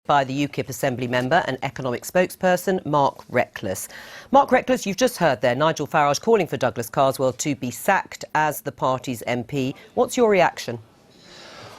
By the UKIP Assembly member and economic spokesperson Mark Reckless. Mark Reckless, you've just heard there Nigel Farage calling for Douglas Carswell to be sacked as the party's MP. What's your reaction?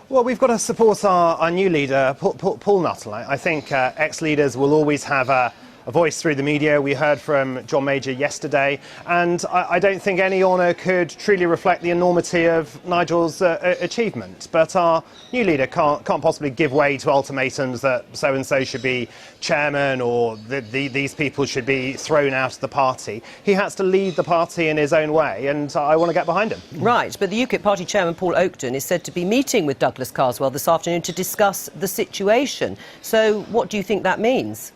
Well, we've got to support our new leader, Paul Nuttall. I think ex-leaders will always have a voice through the media. We heard from John Major yesterday, and I don't think any honour could truly reflect the enormity of Nigel's achievement. But our new leader can't possibly give way to ultimatums that so-and-so should be chairman or these people should be thrown out of the party. He has to lead the party in his own way, and I want to get behind him. Right, but the UKIP party chairman, Paul Oakden, is said to be meeting with Douglas Carswell this afternoon to discuss the situation. So what do you think that means?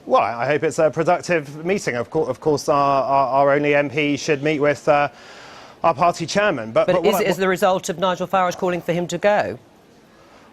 Well, I hope it's a productive meeting. Of course, our only MP should meet with our party chairman. But is it as the result of Nigel Farage calling for him to go?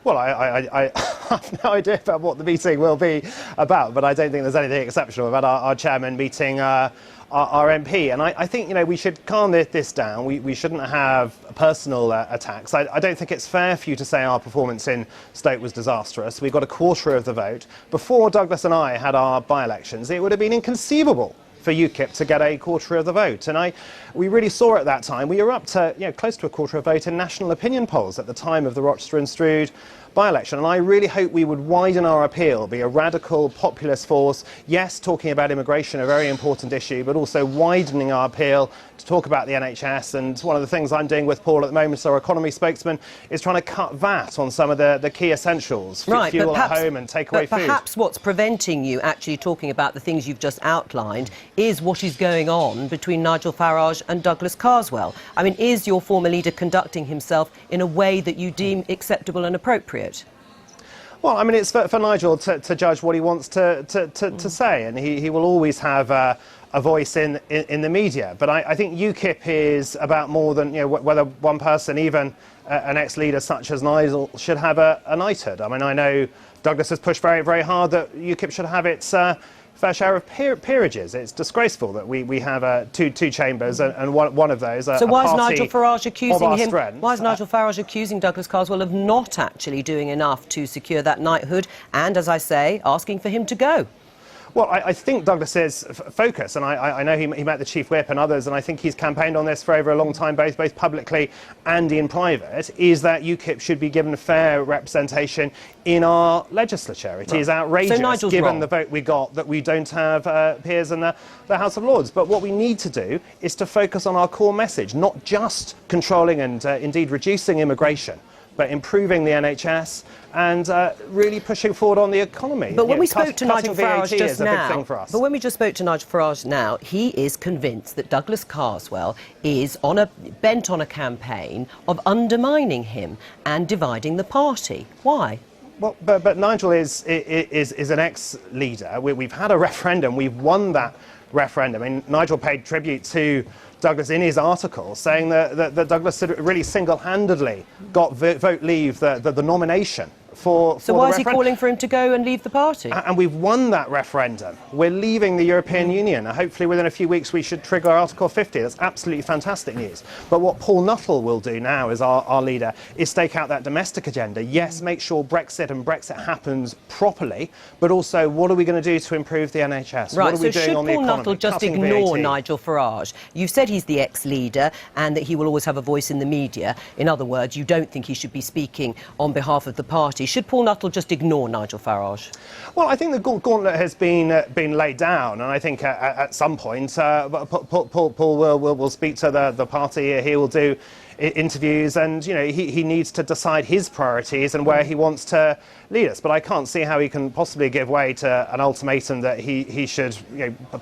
Well, I have no idea about what the meeting will be about, but I don't think there's anything exceptional about our chairman meeting our MP. And I think, you know, we should calm this down. We shouldn't have personal attacks. I don't think it's fair for you to say our performance in Stoke was disastrous. We got a quarter of the vote. Before Douglas and I had our by-elections, it would have been inconceivable for UKIP to get a quarter of the vote. And we really saw at that time, we were up to close to a quarter of a vote in national opinion polls at the time of the Rochester and Stroud by-election. And I really hope we would widen our appeal, be a radical populist force. Yes, talking about immigration, a very important issue, but also widening our appeal to talk about the NHS. And one of the things I'm doing with Paul at the moment, as our economy spokesman, is trying to cut VAT on some of the key essentials, right, fuel at home and takeaway food. Perhaps what's preventing you actually talking about the things you've just outlined is what is going on between Nigel Farage and Douglas Carswell. I mean, is your former leader conducting himself in a way that you deem acceptable and appropriate? Well, I mean, it's for Nigel to judge what he wants to say, and he will always have a voice in the media. But I think UKIP is about more than, whether one person, even an ex-leader such as Nigel, should have a knighthood. I mean, I know Douglas has pushed very, very hard that UKIP should have its fair share of peerages. It's disgraceful that we have two chambers and one of those. So why is Nigel Farage accusing him? Strength. Why is Nigel Farage accusing Douglas Carswell of not actually doing enough to secure that knighthood, and, as I say, asking for him to go? Well, I think Douglas's focus, and I know he met the Chief Whip and others, and I think he's campaigned on this for over a long time, both publicly and in private, is that UKIP should be given fair representation in our legislature. It is outrageous, given the vote we got, that we don't have peers in the House of Lords. But what we need to do is to focus on our core message, not just controlling and indeed reducing immigration, but improving the NHS and really pushing forward on the economy. But when we spoke to Nigel Farage just now, he is convinced that Douglas Carswell is bent on a campaign of undermining him and dividing the party. Why? Well, but Nigel is an ex-leader. We've had a referendum. We've won that referendum. I mean, Nigel paid tribute to Douglas in his article, saying that Douglas really single-handedly got vote leave the nomination for So why is he calling for him to go and leave the party? And we've won that referendum. We're leaving the European Union. Hopefully within a few weeks we should trigger Article 50. That's absolutely fantastic news. But what Paul Nuttall will do now as our leader is stake out that domestic agenda. Yes, make sure Brexit happens properly, but also what are we going to do to improve the NHS? Right, what are we doing on the economy? Paul Nuttall just ignore Nigel Farage? You've said he's the ex-leader and that he will always have a voice in the media. In other words, you don't think he should be speaking on behalf of the party. Should Paul Nuttall just ignore Nigel Farage? Well, I think the gauntlet has been laid down, and I think at some point Paul will speak to the party. He will do interviews, and he needs to decide his priorities and where he wants to lead us. But I can't see how he can possibly give way to an ultimatum that he should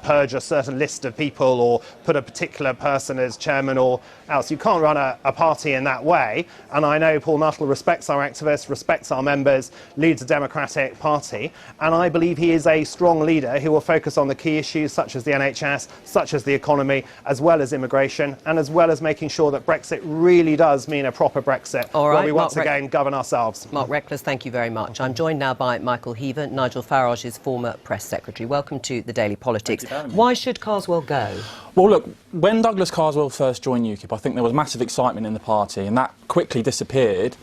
purge a certain list of people or put a particular person as chairman or else. You can't run a party in that way. And I know Paul Nuttall respects our activists, respects our members, leads a democratic party, and I believe he is a strong leader who will focus on the key issues such as the NHS, such as the economy, as well as immigration, and as well as making sure that Brexit really does mean a proper Brexit, where we once again govern ourselves. Mark Reckless, thank you very much. I'm joined now by Michael Heaver, Nigel Farage's former press secretary. Welcome to the Daily Politics. Why should Carswell go? Well, look, when Douglas Carswell first joined UKIP, I think there was massive excitement in the party, and that quickly disappeared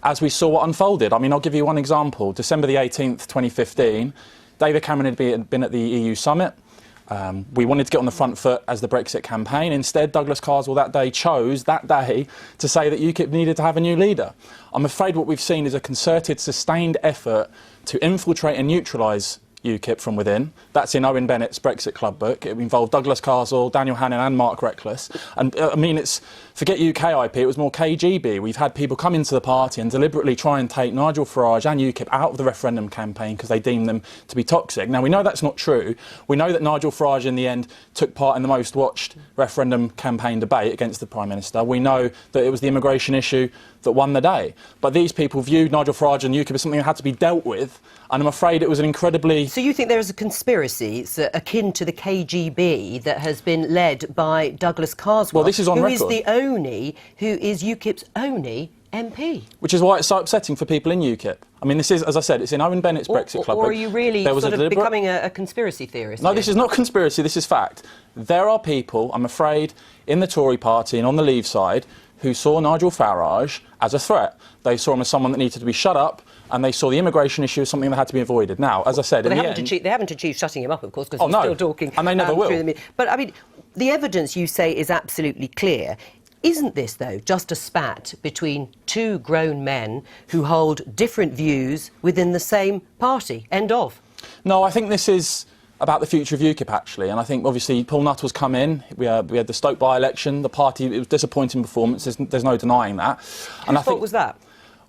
as we saw what unfolded. I mean, I'll give you one example. December the 18th, 2015, David Cameron had been at the EU summit. We wanted to get on the front foot as the Brexit campaign. Instead, Douglas Carswell that day chose, that day, to say that UKIP needed to have a new leader. I'm afraid what we've seen is a concerted, sustained effort to infiltrate and neutralise UKIP from within. That's in Owen Bennett's Brexit Club book. It involved Douglas Carswell, Daniel Hannan and Mark Reckless. And I mean, forget UKIP, it was more KGB. We've had people come into the party and deliberately try and take Nigel Farage and UKIP out of the referendum campaign because they deem them to be toxic. Now, we know that's not true. We know that Nigel Farage, in the end, took part in the most watched referendum campaign debate against the Prime Minister. We know that it was the immigration issue that won the day. But these people viewed Nigel Farage and UKIP as something that had to be dealt with, and I'm afraid it was an incredibly... So you think there is a conspiracy akin to the KGB that has been led by Douglas Carswell, well, this is on record, who is UKIP's only MP? Which is why it's so upsetting for people in UKIP. I mean, this is, as I said, it's in Owen Bennett's Brexit Club. Or are you really becoming a conspiracy theorist? No, here? This is not conspiracy, this is fact. There are people, I'm afraid, in the Tory party and on the Leave side who saw Nigel Farage as a threat. They saw him as someone that needed to be shut up, and they saw the immigration issue as something that had to be avoided. Now, as I said, they haven't achieved shutting him up, of course, because he's still talking. And they never will. But, I mean, the evidence you say is absolutely clear. Isn't this, though, just a spat between two grown men who hold different views within the same party? End of. No, I think this is about the future of UKIP, actually, and I think, obviously, Paul Nuttall's come in. We had the Stoke by-election. The party, it was disappointing performance. There's no denying that. Whose fault was that?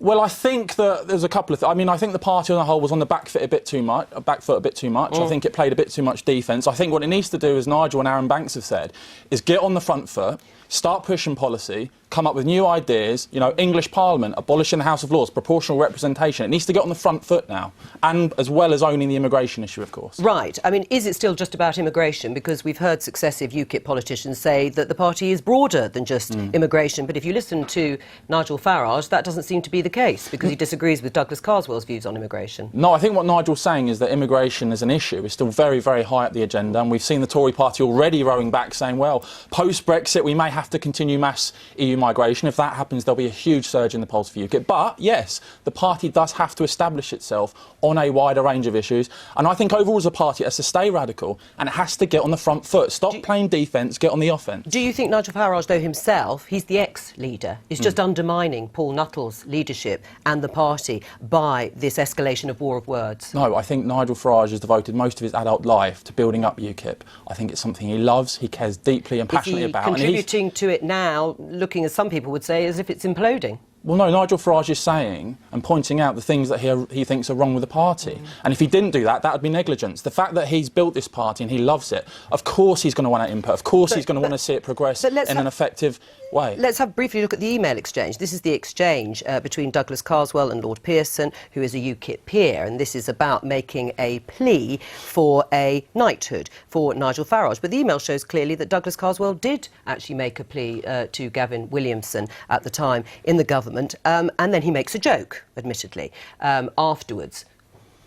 Well, I think that there's a couple of... I mean, I think the party on the whole was on the back foot a bit too much. I think it played a bit too much defence. I think what it needs to do, as Nigel and Aaron Banks have said, is get on the front foot, start pushing policy, come up with new ideas, you know, English Parliament, abolishing the House of Lords, proportional representation. It needs to get on the front foot now, and as well as owning the immigration issue, of course. Right. I mean, is it still just about immigration? Because we've heard successive UKIP politicians say that the party is broader than just immigration. But if you listen to Nigel Farage, that doesn't seem to be the case, because he disagrees with Douglas Carswell's views on immigration. No, I think what Nigel's saying is that immigration as an issue is still very, very high at the agenda, and we've seen the Tory party already rowing back, saying, well, post-Brexit we may have to continue mass EU migration. If that happens, there'll be a huge surge in the polls for UKIP. But, yes, the party does have to establish itself on a wider range of issues. And I think overall as a party it has to stay radical and it has to get on the front foot. Stop playing defence, get on the offence. Do you think Nigel Farage, though, himself, he's the ex-leader, is just undermining Paul Nuttall's leadership and the party by this escalation of war of words? No, I think Nigel Farage has devoted most of his adult life to building up UKIP. I think it's something he loves, he cares deeply and passionately about. Is he contributing to it now, looking, as some people would say, as if it's imploding? Well, no, Nigel Farage is saying and pointing out the things that he thinks are wrong with the party. And if he didn't do that, that would be negligence. The fact that he's built this party and he loves it, of course he's going to want to input, of course he's going to want to see it progress in an effective way. Let's have briefly look at the email exchange. This is the exchange between Douglas Carswell and Lord Pearson, who is a UKIP peer, and this is about making a plea for a knighthood for Nigel Farage. But the email shows clearly that Douglas Carswell did actually make a plea to Gavin Williamson at the time in the government. And then he makes a joke, admittedly, afterwards.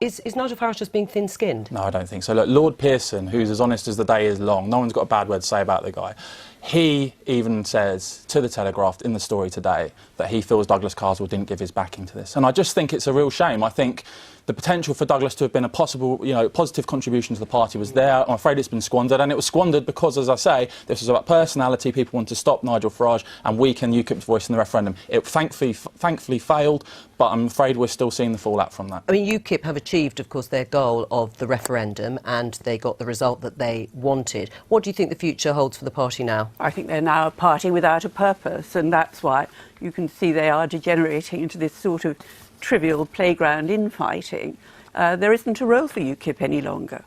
Is Nigel Farage just being thin-skinned? No, I don't think so. Look, Lord Pearson, who's as honest as the day is long, no one's got a bad word to say about the guy. He even says to the Telegraph in the story today that he feels Douglas Carswell didn't give his backing to this. And I just think it's a real shame. I think the potential for Douglas to have been a possible, positive contribution to the party was there. I'm afraid it's been squandered, and it was squandered because, as I say, this was about personality. People want to stop Nigel Farage and weaken UKIP's voice in the referendum. It thankfully failed, but I'm afraid we're still seeing the fallout from that. I mean, UKIP have achieved, of course, their goal of the referendum, and they got the result that they wanted. What do you think the future holds for the party now? I think they're now a party without a purpose, and that's why you can see they are degenerating into this sort of trivial playground infighting. There isn't a role for UKIP any longer.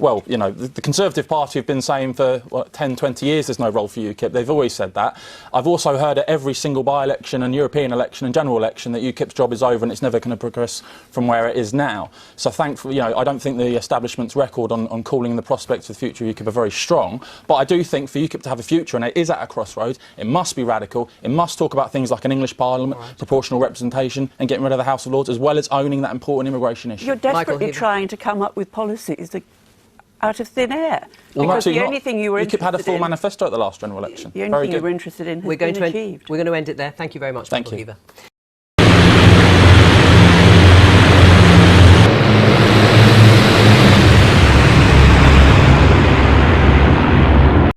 Well, the Conservative Party have been saying for 10, 20 years there's no role for UKIP. They've always said that. I've also heard at every single by-election and European election and general election that UKIP's job is over and it's never going to progress from where it is now. So thankfully, I don't think the establishment's record on calling the prospects for the future of UKIP are very strong. But I do think for UKIP to have a future, and it is at a crossroads, it must be radical. It must talk about things like an English Parliament, proportional representation, and getting rid of the House of Lords, as well as owning that important immigration issue. You're desperately trying to come up with policies that out of thin air. Because the only thing you were interested in... UKIP had a full manifesto at the last general election. The only thing you were interested in has been achieved. We're going to end it there. Thank you very much, Michael Heaver.